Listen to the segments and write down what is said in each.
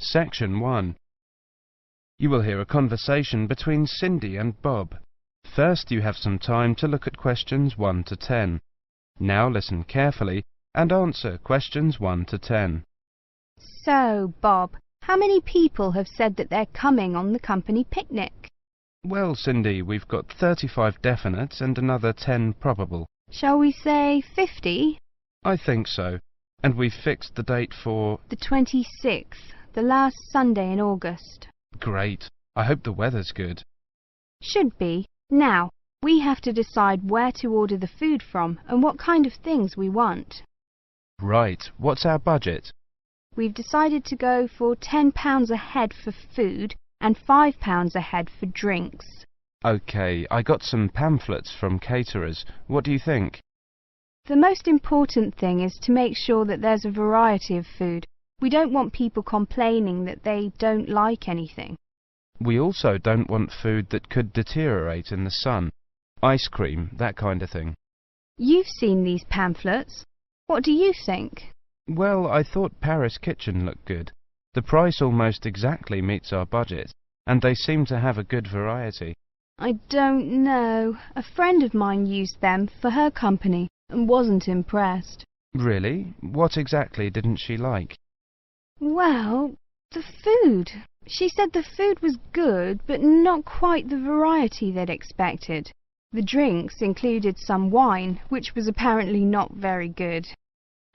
Section 1. You will hear a conversation between Cindy and Bob. First, you have some time to look at questions 1 to 10. Now listen carefully and answer questions 1 to 10. So, Bob, how many people have said that they're coming on the company picnic? Well, Cindy, we've got 35 definite and another 10 probable. Shall we say 50? I think so. And we've fixed the date for... The 26th, the last Sunday in August. Great. I hope the weather's good. Should be. Now, we have to decide where to order the food from and what kind of things we want. Right. What's our budget? We've decided to go for £10 a head for food and £5 a head for drinks. OK, I got some pamphlets from caterers. What do you think? The most important thing is to make sure that there's a variety of food. We don't want people complaining that they don't like anything. We also don't want food that could deteriorate in the sun. Ice cream, that kind of thing. You've seen these pamphlets. What do you think? Well, I thought Paris Kitchen looked good. The price almost exactly meets our budget, and they seem to have a good variety. I don't know. A friend of mine used them for her company and wasn't impressed. Really? What exactly didn't she like? Well, the food. She said the food was good, but not quite the variety they'd expected. The drinks included some wine, which was apparently not very good.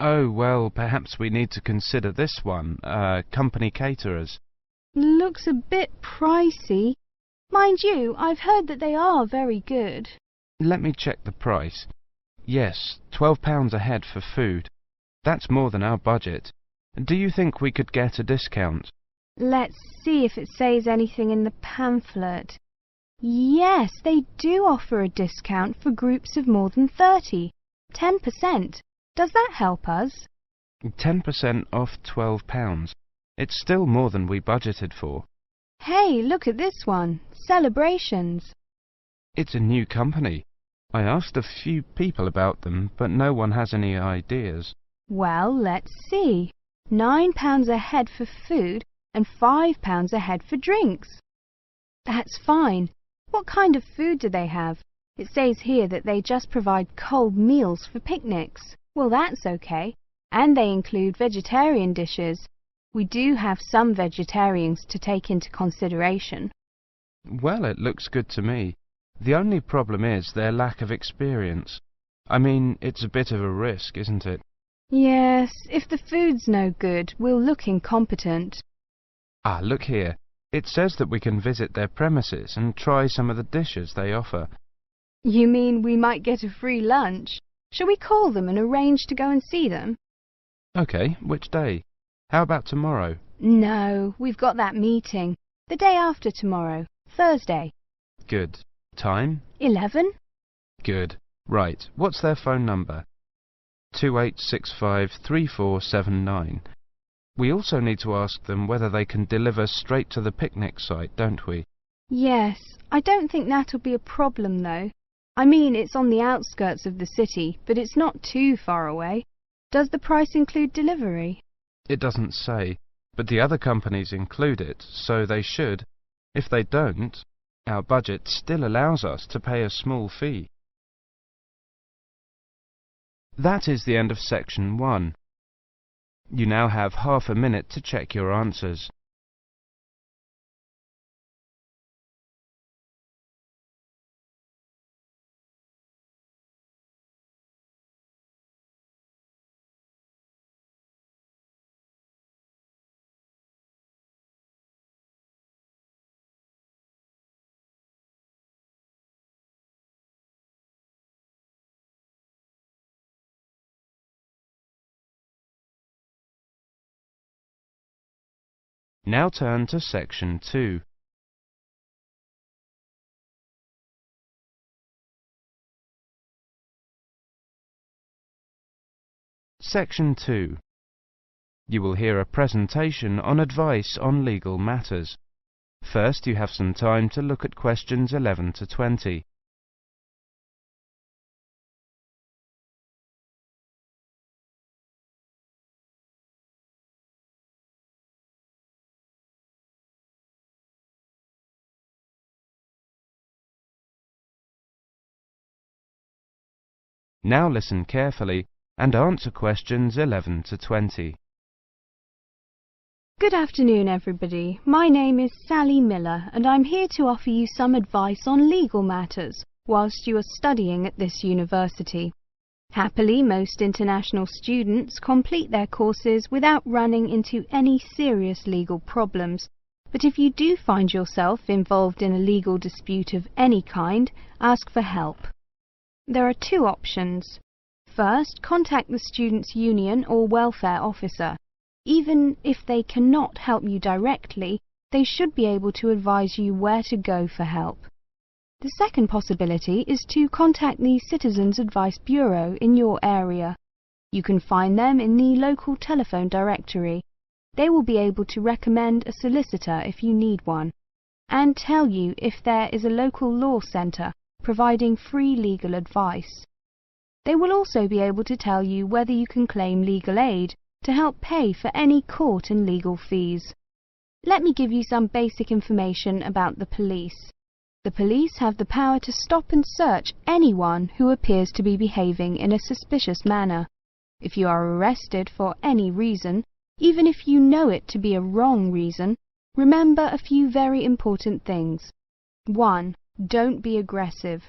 Oh, well, perhaps we need to consider this one, company caterers. Looks a bit pricey. Mind you, I've heard that they are very good. Let me check the price. Yes, £12 a head for food. That's more than our budget. Do you think we could get a discount? Let's see if it says anything in the pamphlet. Yes, they do offer a discount for groups of more than 30. 10%. Does that help us? 10% off £12. It's still more than we budgeted for. Hey, look at this one. Celebrations. It's a new company. I asked a few people about them, but no one has any ideas. Well, let's see. £9 a head for food and £5 a head for drinks. That's fine. What kind of food do they have? It says here that they just provide cold meals for picnics. Well, that's okay. And they include vegetarian dishes. We do have some vegetarians to take into consideration. Well, it looks good to me. The only problem is their lack of experience. I mean, it's a bit of a risk, isn't it? Yes, if the food's no good, we'll look incompetent. Ah, look here. It says that we can visit their premises and try some of the dishes they offer. You mean we might get a free lunch? Shall we call them and arrange to go and see them? OK, which day? How about tomorrow? No, we've got that meeting. The day after tomorrow, Thursday. Good. Time? 11? Good. Right. What's their phone number? 28653479. We also need to ask them whether they can deliver straight to the picnic site, don't we? Yes. I don't think that'll be a problem, though. I mean, it's on the outskirts of the city, but it's not too far away. Does the price include delivery? It doesn't say, but the other companies include it, so they should. If they don't, our budget still allows us to pay a small fee. That is the end of section 1. You now have half a minute to check your answers. Now turn to section 2. Section 2. You will hear a presentation on advice on legal matters. First, you have some time to look at questions 11 to 20. Now listen carefully and answer questions 11 to 20. Good afternoon, everybody. My name is Sally Miller, and I'm here to offer you some advice on legal matters whilst you are studying at this university. Happily, most international students complete their courses without running into any serious legal problems. But if you do find yourself involved in a legal dispute of any kind, ask for help. There are two options. First, contact the students' union or welfare officer. Even if they cannot help you directly, they should be able to advise you where to go for help. The second possibility is to contact the Citizens Advice Bureau in your area. You can find them in the local telephone directory. They will be able to recommend a solicitor if you need one, and tell you if there is a local law centre providing free legal advice. They will also be able to tell you whether you can claim legal aid to help pay for any court and legal fees. Let me give you some basic information about the police. The police have the power to stop and search anyone who appears to be behaving in a suspicious manner. If you are arrested for any reason, even if you know it to be a wrong reason, remember a few very important things. 1. Don't be aggressive.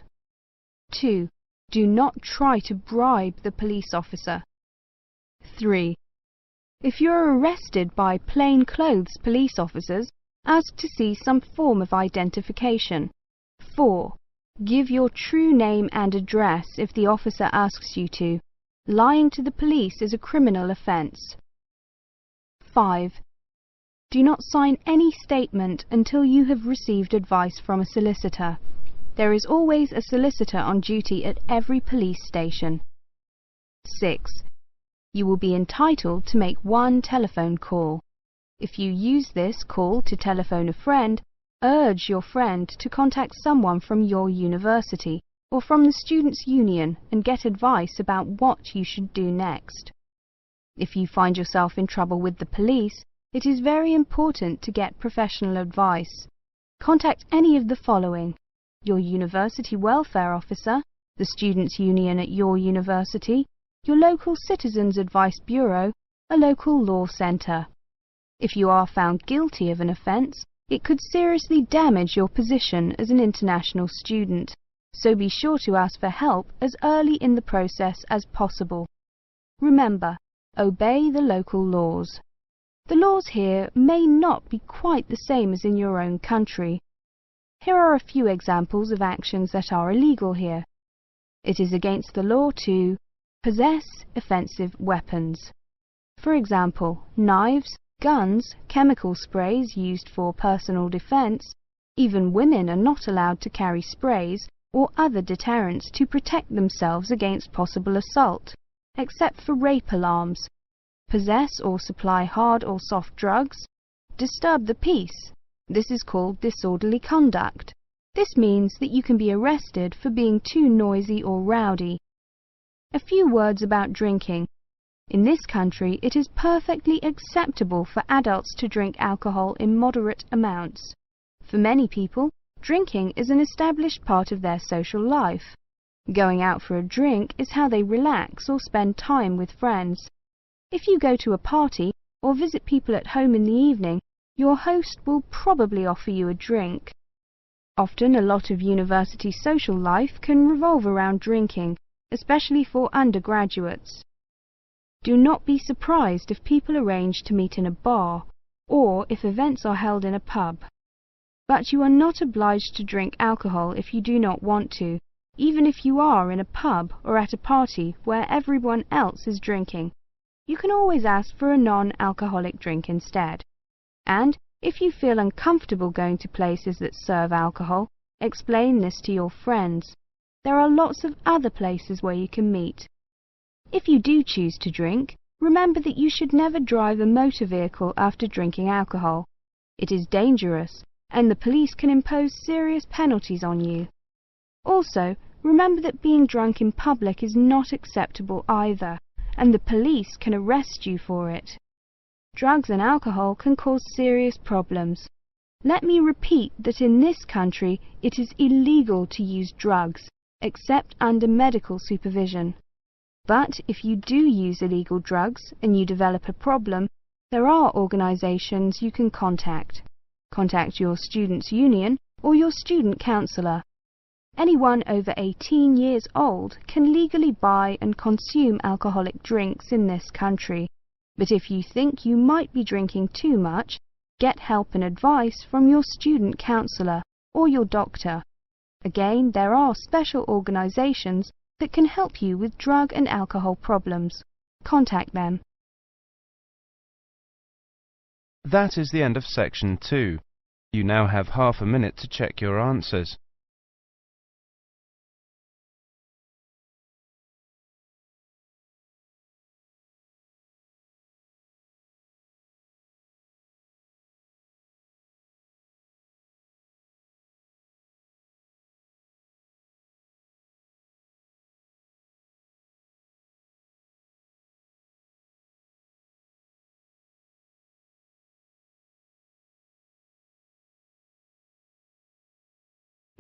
2. Do not try to bribe the police officer. 3. If you are arrested by plainclothes police officers, ask to see some form of identification. 4. Give your true name and address if the officer asks you to. Lying to the police is a criminal offence. 5. Do not sign any statement until you have received advice from a solicitor. There is always a solicitor on duty at every police station. 6. You will be entitled to make one telephone call. If you use this call to telephone a friend, urge your friend to contact someone from your university or from the Students' Union and get advice about what you should do next. If you find yourself in trouble with the police, it is very important to get professional advice. Contact any of the following: your university welfare officer, the Students' Union at your university, your local Citizens Advice Bureau, a local law centre. If you are found guilty of an offence, it could seriously damage your position as an international student, so be sure to ask for help as early in the process as possible. Remember, obey the local laws. The laws here may not be quite the same as in your own country. Here are a few examples of actions that are illegal here. It is against the law to possess offensive weapons. For example, knives, guns, chemical sprays used for personal defense. Even women are not allowed to carry sprays or other deterrents to protect themselves against possible assault, except for rape alarms. Possess or supply hard or soft drugs. Disturb the peace. This is called disorderly conduct. This means that you can be arrested for being too noisy or rowdy. A few words about drinking. In this country, it is perfectly acceptable for adults to drink alcohol in moderate amounts. For many people, drinking is an established part of their social life. Going out for a drink is how they relax or spend time with friends. If you go to a party or visit people at home in the evening, your host will probably offer you a drink. Often, a lot of university social life can revolve around drinking, especially for undergraduates. Do not be surprised if people arrange to meet in a bar, or if events are held in a pub. But you are not obliged to drink alcohol if you do not want to, even if you are in a pub or at a party where everyone else is drinking. You can always ask for a non-alcoholic drink instead. And if you feel uncomfortable going to places that serve alcohol, explain this to your friends. There are lots of other places where you can meet. If you do choose to drink, remember that you should never drive a motor vehicle after drinking alcohol. It is dangerous, and the police can impose serious penalties on you. Also, remember that being drunk in public is not acceptable either, and the police can arrest you for it. Drugs and alcohol can cause serious problems. Let me repeat that in this country it is illegal to use drugs, except under medical supervision. But if you do use illegal drugs and you develop a problem, there are organisations you can contact. Contact your students' union or your student counsellor. Anyone over 18 years old can legally buy and consume alcoholic drinks in this country. But if you think you might be drinking too much, get help and advice from your student counsellor or your doctor. Again, there are special organisations that can help you with drug and alcohol problems. Contact them. That is the end of section 2. You now have half a minute to check your answers.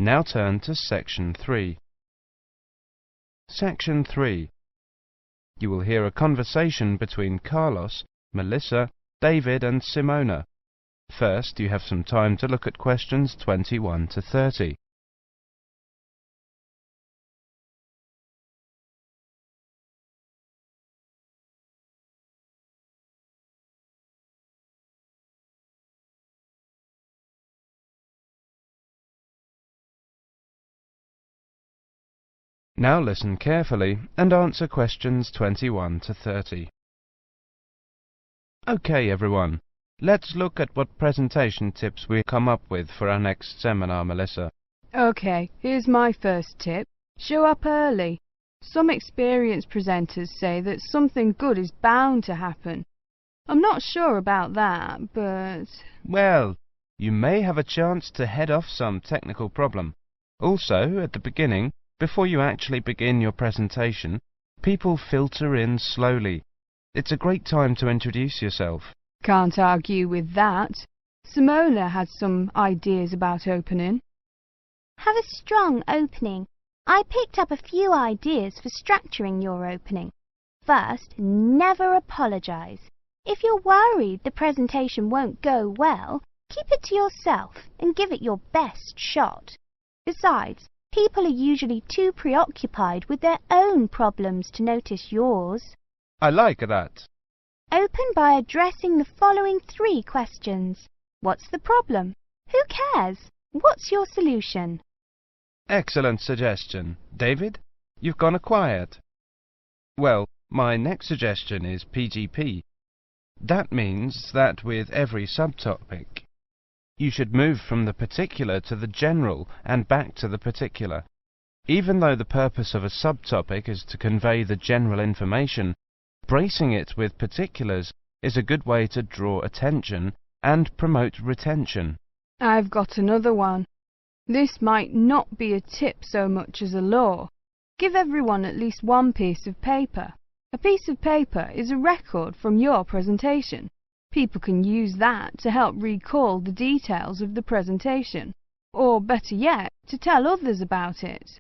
Now turn to section 3. Section 3. You will hear a conversation between Carlos, Melissa, David and Simona. First, you have some time to look at questions 21 to 30. Now listen carefully and answer questions 21 to 30. Okay, everyone. Let's look at what presentation tips we come up with for our next seminar, Melissa. Okay, here's my first tip. Show up early. Some experienced presenters say that something good is bound to happen. I'm not sure about that, but... Well, you may have a chance to head off some technical problem. Also, at the beginning, before you actually begin your presentation, people filter in slowly. It's a great time to introduce yourself. Can't argue with that. Simona has some ideas about opening. Have a strong opening. I picked up a few ideas for structuring your opening. First, never apologise. If you're worried the presentation won't go well, keep it to yourself and give it your best shot. Besides, people are usually too preoccupied with their own problems to notice yours. I like that. Open by addressing the following 3 questions. What's the problem? Who cares? What's your solution? Excellent suggestion. David, you've gone quiet. Well, my next suggestion is PGP. That means that with every subtopic, you should move from the particular to the general and back to the particular. Even though the purpose of a subtopic is to convey the general information, bracing it with particulars is a good way to draw attention and promote retention. I've got another one. This might not be a tip so much as a law. Give everyone at least one piece of paper. A piece of paper is a record from your presentation. People can use that to help recall the details of the presentation, or better yet, to tell others about it.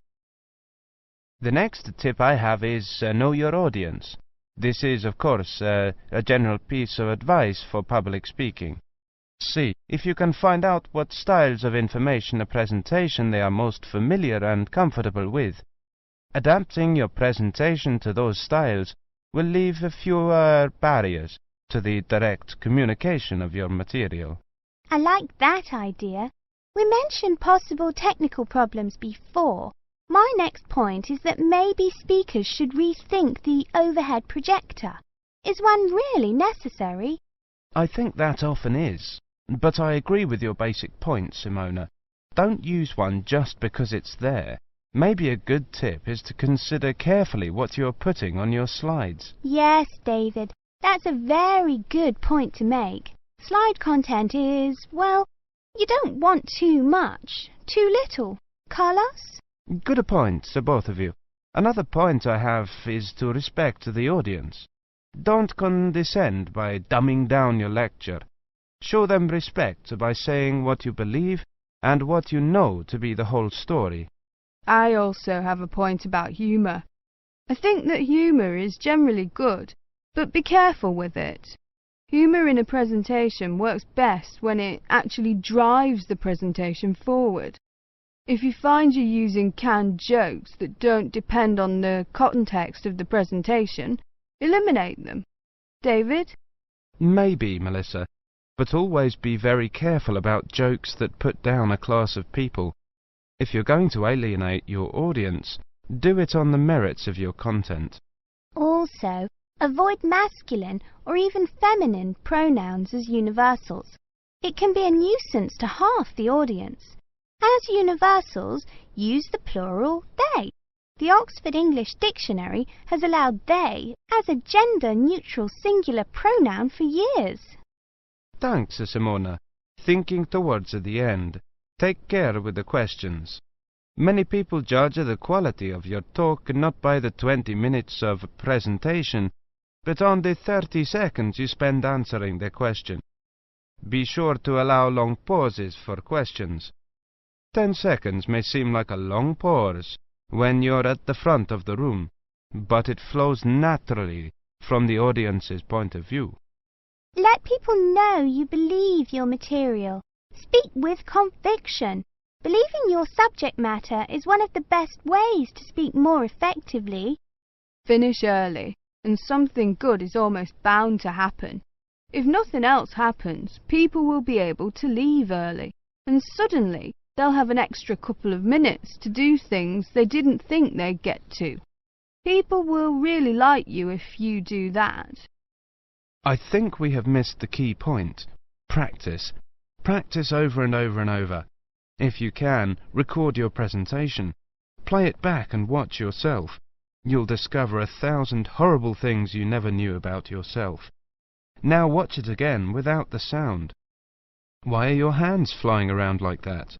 The next tip I have is know your audience. This is, of course, a general piece of advice for public speaking. See if you can find out what styles of information a presentation they are most familiar and comfortable with. Adapting your presentation to those styles will leave fewer barriers to the direct communication of your material. I like that idea. We mentioned possible technical problems before. My next point is that maybe speakers should rethink the overhead projector. Is one really necessary? I think that often is, but I agree with your basic point, Simona. Don't use one just because it's there. Maybe a good tip is to consider carefully what you're putting on your slides. Yes, David, that's a very good point to make. Slide content is, well, you don't want too much, too little. Carlos? Good point, both of you. Another point I have is to respect the audience. Don't condescend by dumbing down your lecture. Show them respect by saying what you believe and what you know to be the whole story. I also have a point about humour. I think that humour is generally good, but be careful with it. Humour in a presentation works best when it actually drives the presentation forward. If you find you're using canned jokes that don't depend on the context of the presentation, eliminate them. David? Maybe, Melissa, but always be very careful about jokes that put down a class of people. If you're going to alienate your audience, do it on the merits of your content. Also, avoid masculine or even feminine pronouns as universals. It can be a nuisance to half the audience. As universals, use the plural they. The Oxford English Dictionary has allowed they as a gender-neutral singular pronoun for years. Thanks, Simona. Thinking towards the end. Take care with the questions. Many people judge the quality of your talk not by the 20 minutes of presentation, but on the 30 seconds you spend answering the question. Be sure to allow long pauses for questions. 10 seconds may seem like a long pause when you're at the front of the room, but it flows naturally from the audience's point of view. Let people know you believe your material. Speak with conviction. Believing your subject matter is one of the best ways to speak more effectively. Finish early, and something good is almost bound to happen. If nothing else happens, people will be able to leave early, and suddenly they'll have an extra couple of minutes to do things they didn't think they'd get to. People will really like you if you do that. I think we have missed the key point. Practice. Practice over and over and over. If you can, record your presentation. Play it back and watch yourself. You'll discover 1,000 horrible things you never knew about yourself. Now watch it again without the sound. Why are your hands flying around like that?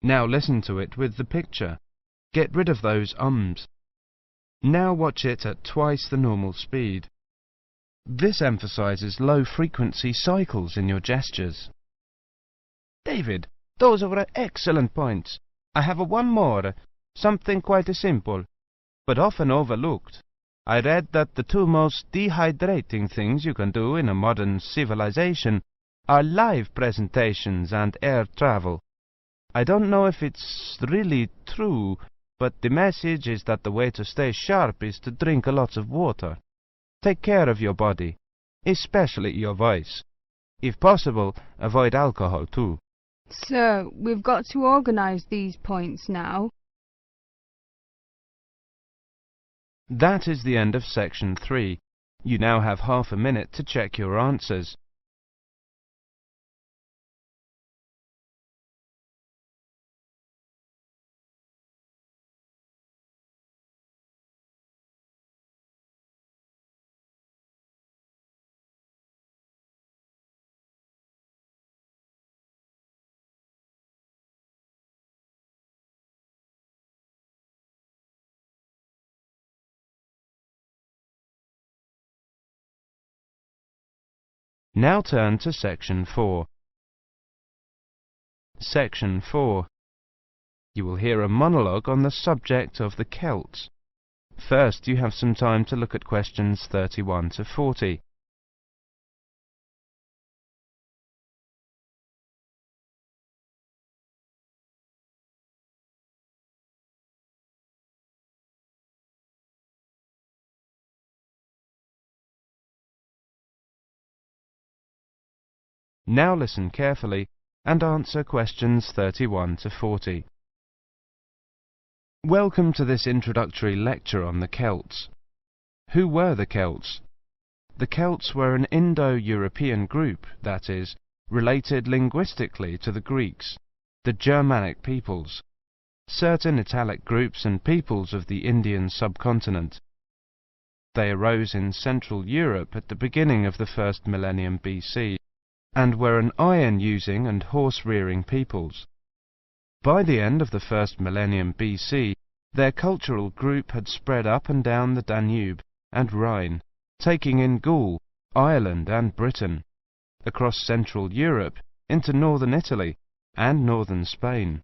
Now listen to it with the picture. Get rid of those ums. Now watch it at twice the normal speed. This emphasizes low-frequency cycles in your gestures. David, those were excellent points. I have one more, something quite simple, but often overlooked. I read that the two most dehydrating things you can do in a modern civilization are live presentations and air travel. I don't know if it's really true, but the message is that the way to stay sharp is to drink lots of water. Take care of your body, especially your voice. If possible, avoid alcohol too. So, we've got to organise these points now. That is the end of section 3. You now have half a minute to check your answers. Now turn to section 4. Section 4. You will hear a monologue on the subject of the Celts. First, you have some time to look at questions 31 to 40. Now listen carefully and answer questions 31 to 40. Welcome to this introductory lecture on the Celts. Who were the Celts? The Celts were an Indo-European group, that is, related linguistically to the Greeks, the Germanic peoples, certain Italic groups and peoples of the Indian subcontinent. They arose in Central Europe at the beginning of the first millennium BC, and were an iron-using and horse-rearing peoples. By the end of the first millennium BC, their cultural group had spread up and down the Danube and Rhine, taking in Gaul, Ireland and Britain, across Central Europe into northern Italy and northern Spain.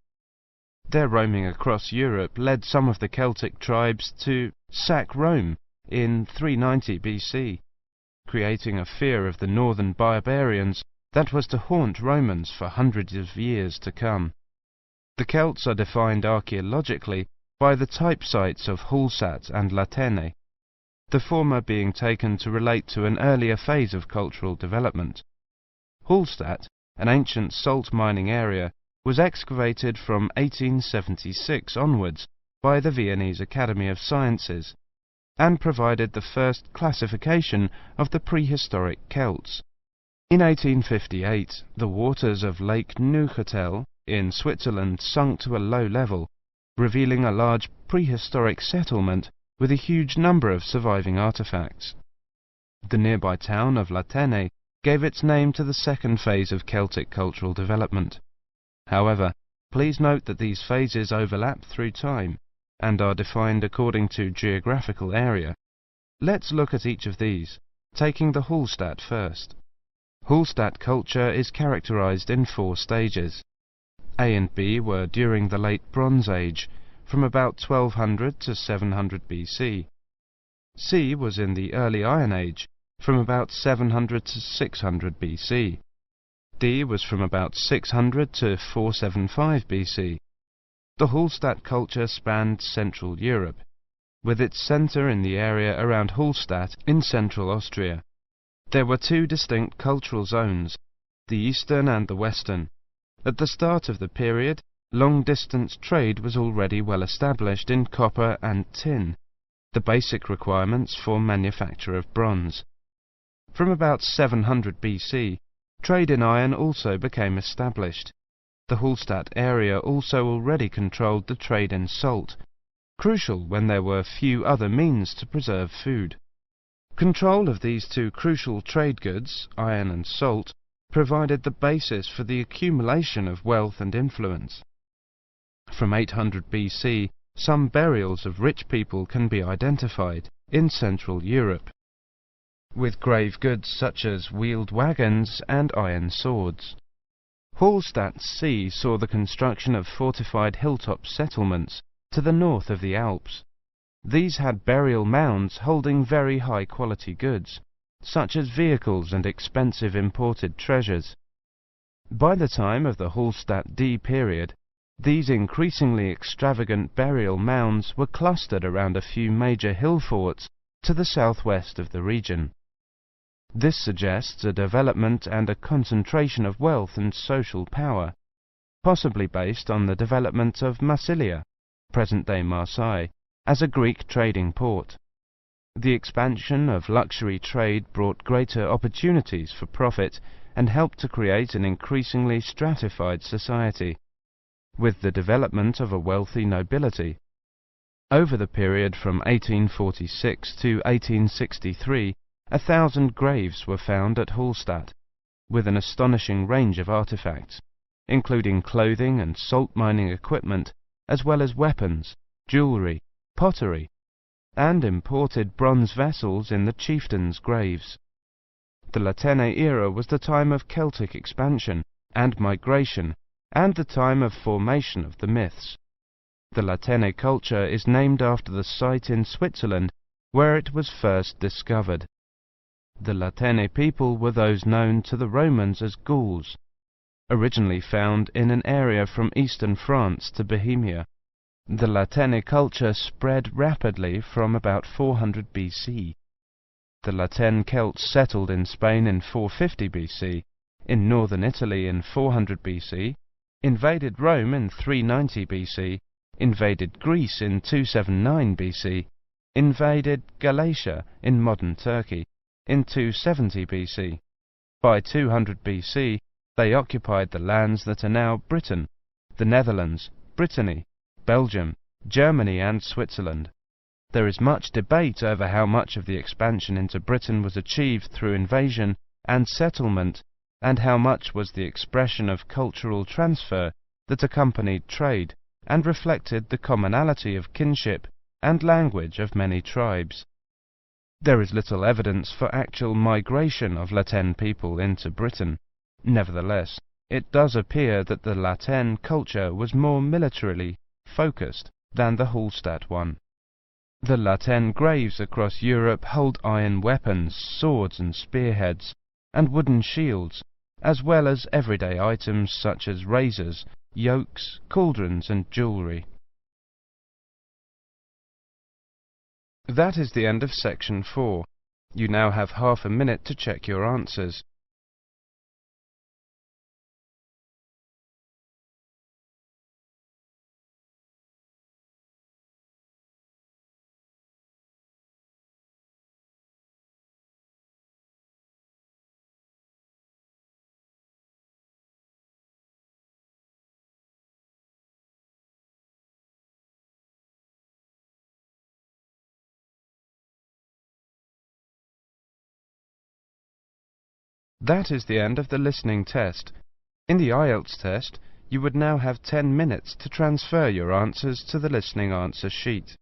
Their roaming across Europe led some of the Celtic tribes to sack Rome in 390 BC, creating a fear of the northern barbarians that was to haunt Romans for hundreds of years to come. The Celts are defined archaeologically by the type sites of Hallstatt and Latene, the former being taken to relate to an earlier phase of cultural development. Hallstatt, an ancient salt mining area, was excavated from 1876 onwards by the Viennese Academy of Sciences, and provided the first classification of the prehistoric Celts. In 1858, the waters of Lake Neuchâtel in Switzerland sunk to a low level, revealing a large prehistoric settlement with a huge number of surviving artifacts. The nearby town of Latene gave its name to the second phase of Celtic cultural development. However, please note that these phases overlap through time and are defined according to geographical area. Let's look at each of these, taking the Hallstatt first. Hallstatt culture is characterized in 4 stages. A and B were during the Late Bronze Age, from about 1200 to 700 BC. C was in the Early Iron Age, from about 700 to 600 BC. D was from about 600 to 475 BC. The Hallstatt culture spanned Central Europe, with its centre in the area around Hallstatt in central Austria. There were 2 distinct cultural zones, the eastern and the western. At the start of the period, long-distance trade was already well established in copper and tin, the basic requirements for manufacture of bronze. From about 700 BC, trade in iron also became established. The Hallstatt area also already controlled the trade in salt, crucial when there were few other means to preserve food. Control of these 2 crucial trade goods, iron and salt, provided the basis for the accumulation of wealth and influence. From 800 BC, some burials of rich people can be identified in Central Europe, with grave goods such as wheeled wagons and iron swords. Hallstatt C saw the construction of fortified hilltop settlements to the north of the Alps. These had burial mounds holding very high-quality goods, such as vehicles and expensive imported treasures. By the time of the Hallstatt D period, these increasingly extravagant burial mounds were clustered around a few major hill forts to the southwest of the region. This suggests a development and a concentration of wealth and social power, possibly based on the development of Massilia, present-day Marseille, as a Greek trading port. The expansion of luxury trade brought greater opportunities for profit and helped to create an increasingly stratified society, with the development of a wealthy nobility. Over the period from 1846 to 1863, 1,000 graves were found at Hallstatt, with an astonishing range of artifacts, including clothing and salt mining equipment, as well as weapons, jewellery, pottery, and imported bronze vessels in the chieftains' graves. The Latene era was the time of Celtic expansion and migration, and the time of formation of the myths. The Latene culture is named after the site in Switzerland where it was first discovered. The Latene people were those known to the Romans as Gauls, originally found in an area from eastern France to Bohemia. The Latene culture spread rapidly from about 400 BC. The Latene Celts settled in Spain in 450 BC, in northern Italy in 400 BC, invaded Rome in 390 BC, invaded Greece in 279 BC, invaded Galatia in modern Turkey in 270 BC. By 200 BC, they occupied the lands that are now Britain, the Netherlands, Brittany, Belgium, Germany and Switzerland. There is much debate over how much of the expansion into Britain was achieved through invasion and settlement, and how much was the expression of cultural transfer that accompanied trade and reflected the commonality of kinship and language of many tribes. There is little evidence for actual migration of Latene people into Britain. Nevertheless, it does appear that the Latin culture was more militarily focused than the Hallstatt one. The Latin graves across Europe hold iron weapons, swords and spearheads, and wooden shields, as well as everyday items such as razors, yokes, cauldrons and jewellery. That is the end of section 4. You now have half a minute to check your answers. That is the end of the listening test. In the Ielts test, you would now have 10 minutes to transfer your answers to the listening answer sheet.